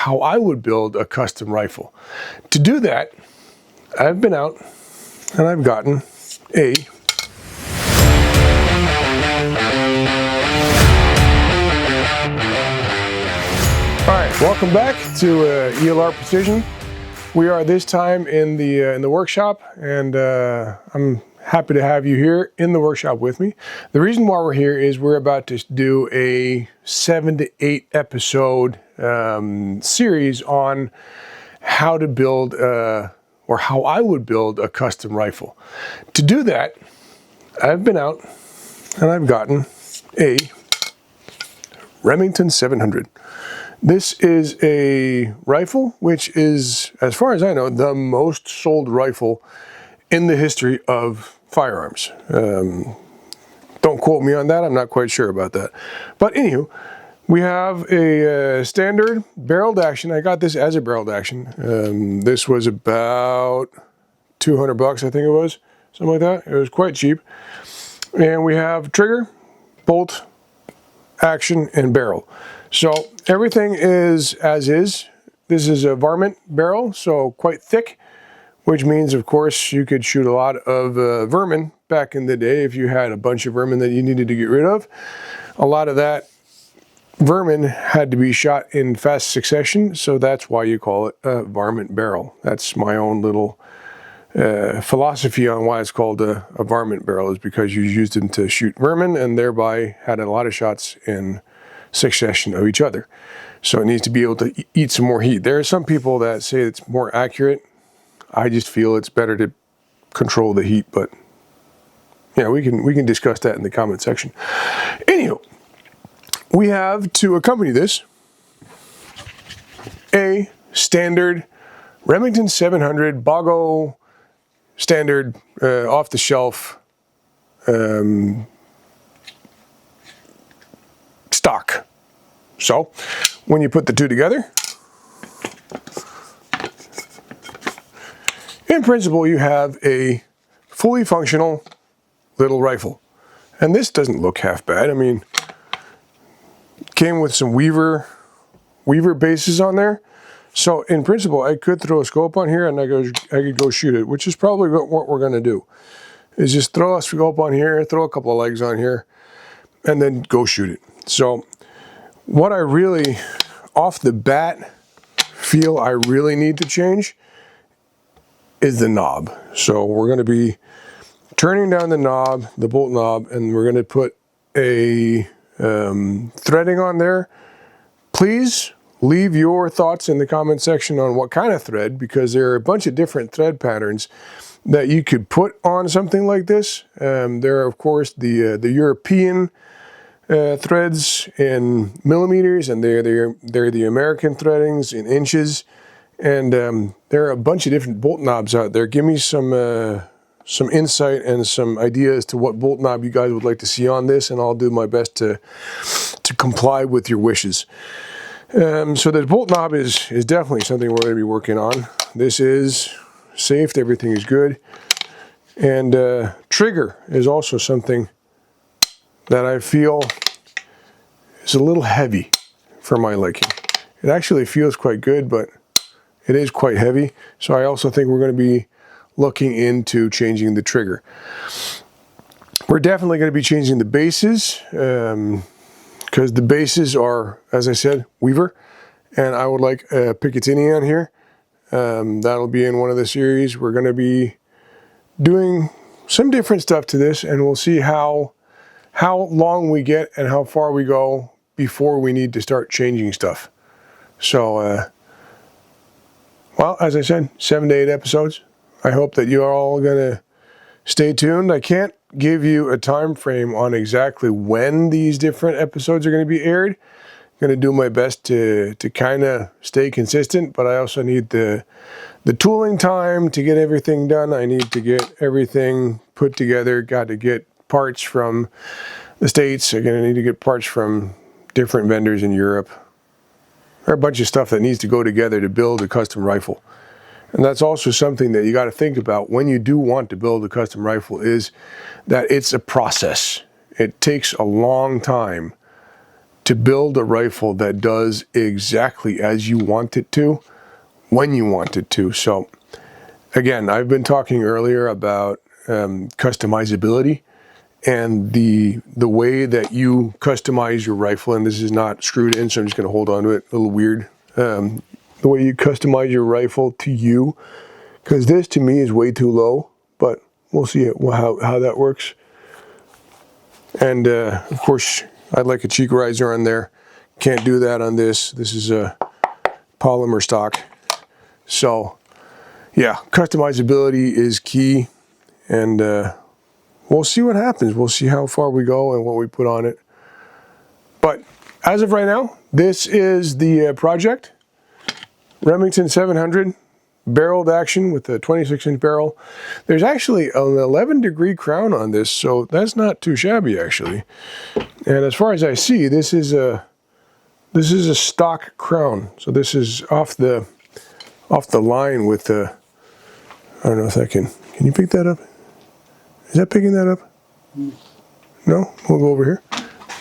how I would build a custom rifle. To do that, I've been out and I've gotten a Alright, welcome back to ELR-Precision. We are this time in the workshop, and I'm happy to have you here in the workshop with me. The reason why we're here is we're about to do a 7 to 8 episode series on how to build or how I would build a custom rifle. To do that, I've been out and I've gotten a Remington 700. This is a rifle which is, as far as I know, the most sold rifle in the history of firearms. Don't quote me on that, I'm not quite sure about that. But anywho, we have a standard barreled action. I got this as a barreled action. This was about 200 bucks, I think it was, something like that. It was quite cheap. And we have trigger, bolt, action, and barrel. So everything is as is. This is a Varmint barrel, so quite thick, which means, of course, you could shoot a lot of vermin back in the day if you had a bunch of vermin that you needed to get rid of. A lot of that vermin had to be shot in fast succession, so that's why you call it a Varmint barrel. That's my own little philosophy on why it's called a Varmint barrel, is because you used them to shoot vermin and thereby had a lot of shots in succession of each other. So it needs to be able to eat some more heat. There are some people that say it's more accurate. I just feel it's better to control the heat, but yeah, we can discuss that in the comment section. Anyhow, we have, to accompany this, a standard Remington 700 Bogo standard off the shelf stock. So when you put the two together, in principle, you have a fully functional little rifle. And this doesn't look half bad. I mean, it came with some Weaver bases on there. So in principle, I could throw a scope on here and I could go shoot it, which is probably what we're going to do. Is just throw a scope on here, throw a couple of legs on here, and then go shoot it. So what I really, off the bat, feel I really need to change is the knob. So we're going to be turning down the knob, the bolt knob, and we're going to put a threading on there. Please leave your thoughts in the comment section on what kind of thread, because there are a bunch of different thread patterns that you could put on something like this. There are, of course, the European threads in millimeters, and they're the American threadings in inches, and there are a bunch of different bolt knobs out there. Give me some insight and some ideas to what bolt knob you guys would like to see on this, and I'll do my best to comply with your wishes. So the bolt knob is definitely something we're going to be working on. This is safe, everything is good, and trigger is also something that I feel is a little heavy for my liking. It actually feels quite good, but it is quite heavy. So I also think we're going to be looking into changing the trigger. We're definitely going to be changing the bases, because the bases are, as I said, Weaver, and I would like a Picatinny on here. That'll be in one of the series. We're going to be doing some different stuff to this, and we'll see how long we get and how far we go before we need to start changing stuff. So, well, as I said, 7 to 8 episodes. I hope that you're all going to stay tuned. I can't give you a time frame on exactly when these different episodes are going to be aired. I'm going to do my best to kind of stay consistent, but I also need the tooling time to get everything done. I need to get everything put together. Got to get parts from the States. I'm going to need to get parts from different vendors in Europe. There are a bunch of stuff that needs to go together to build a custom rifle. And that's also something that you got to think about when you do want to build a custom rifle, is that it's a process. It takes a long time to build a rifle that does exactly as you want it to, when you want it to. So again, I've been talking earlier about customizability, and the way that you customize your rifle, and this is not screwed in, so I'm just going to hold on to it, a little weird. The way you customize your rifle to you, because this to me is way too low, but we'll see how that works. And of course, I'd like a cheek riser on there. Can't do that on this. This is a polymer stock. So yeah, customizability is key, and we'll see what happens. We'll see how far we go and what we put on it. But as of right now, this is the project. Remington 700 barreled action with a 26-inch barrel. There's actually an 11-degree crown on this, so that's not too shabby actually. And as far as I see, this is a stock crown. So this is off the line with the, I don't know if that can you pick that up? Is that picking that up? No? We'll go over here.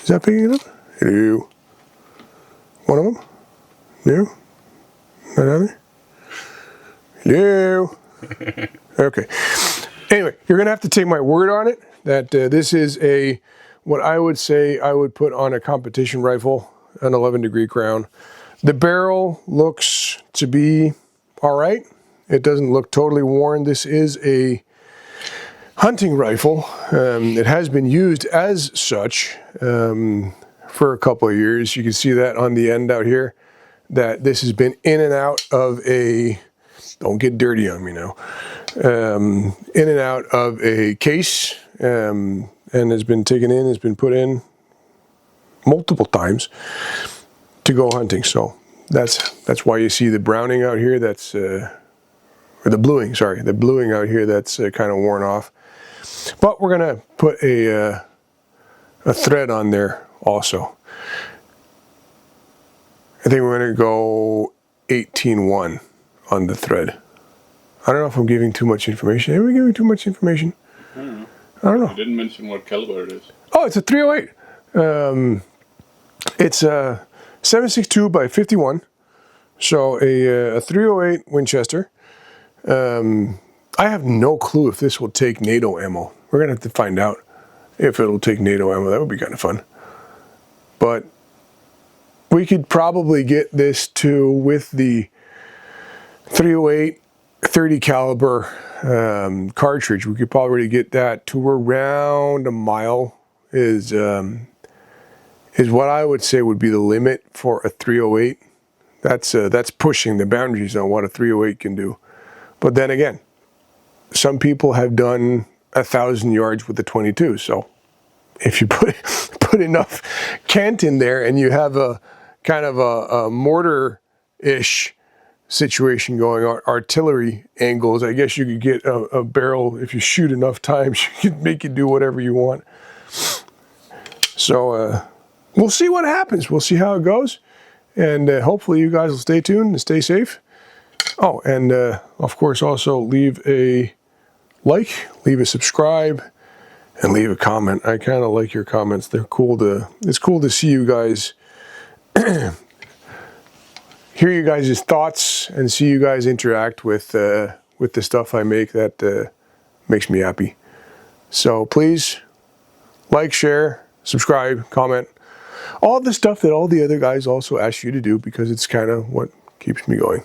Is that picking it up? No. One of them? No? Another? No. Okay. Anyway, you're going to have to take my word on it that this is what I would say I would put on a competition rifle, an 11-degree crown. The barrel looks to be all right. It doesn't look totally worn. This is a hunting rifle. It has been used as such for a couple of years. You can see that on the end out here, that this has been in and out of a, don't get dirty on me now, in and out of a case, and has been taken in, has been put in multiple times to go hunting. So that's why you see the browning out here, that's or the bluing, sorry, the bluing out here, that's kind of worn off. But we're gonna put a thread on there also. I think we're gonna go 18-1 on the thread. I don't know if I'm giving too much information. Are we giving too much information? I don't know. I don't know. You didn't mention what caliber it is. Oh, it's a 308. It's a 7.62 by 51. So a 308 Winchester. I have no clue if this will take NATO ammo. We're gonna have to find out if it'll take NATO ammo. That would be kind of fun. But we could probably get this to, with the 308 30 caliber cartridge, we could probably get that to around a mile is what I would say would be the limit for a 308. That's pushing the boundaries on what a 308 can do. But then again, some people have done 1,000 yards with the 22. So if you put enough cant in there and you have a kind of a mortar-ish situation going on, artillery angles, I guess you could get a barrel, if you shoot enough times, you can make it do whatever you want. So we'll see what happens. We'll see how it goes. And hopefully you guys will stay tuned and stay safe. Oh, and of course also leave a like, leave a subscribe, and leave a comment. I kind of like your comments. They're cool it's cool to see you guys, hear you guys' thoughts, and see you guys interact with the stuff I make. That makes me happy. So please like, share, subscribe, comment, all the stuff that all the other guys also ask you to do, because it's kind of what keeps me going,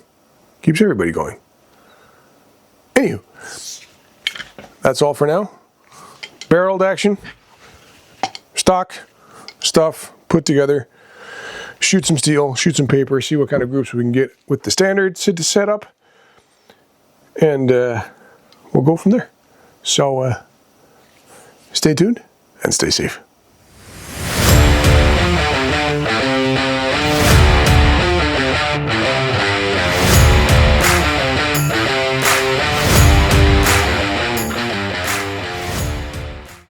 keeps everybody going. Anywho, that's all for now. Barreled action, stock stuff put together. Shoot some steel, shoot some paper, see what kind of groups we can get with the standard setup, and we'll go from there. So stay tuned and stay safe.